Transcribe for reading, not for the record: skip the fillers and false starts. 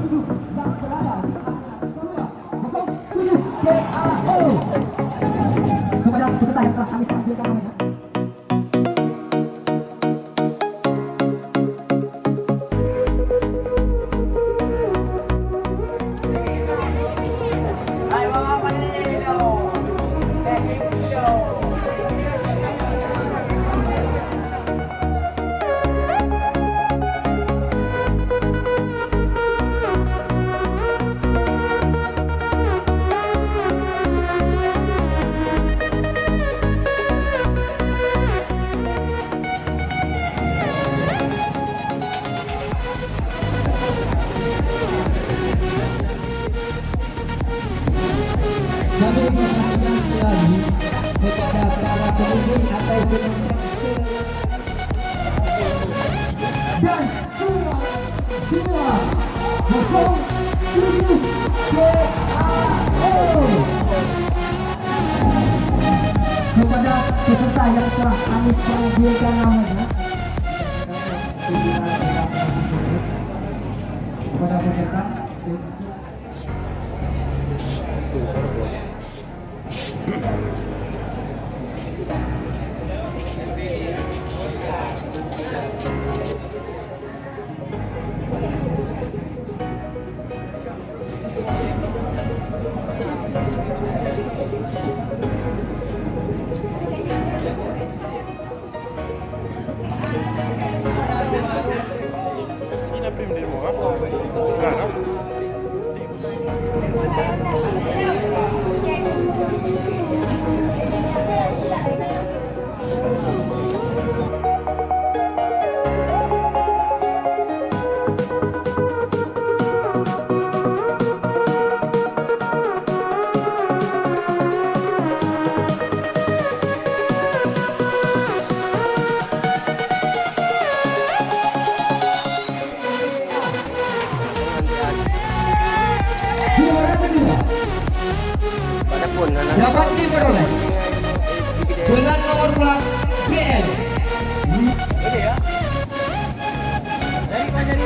yang berada di angka 07 KAO. Kepada peserta yang telah kami tampilkan namanya. Kami mengingatkan lagi kepada para pemimpin atau penonton dan 2-2-0-7 KAO. Kepada peserta yang telah kami panggilkan namanya, kepada peserta dapat diperoleh dengan nomor plat BL dari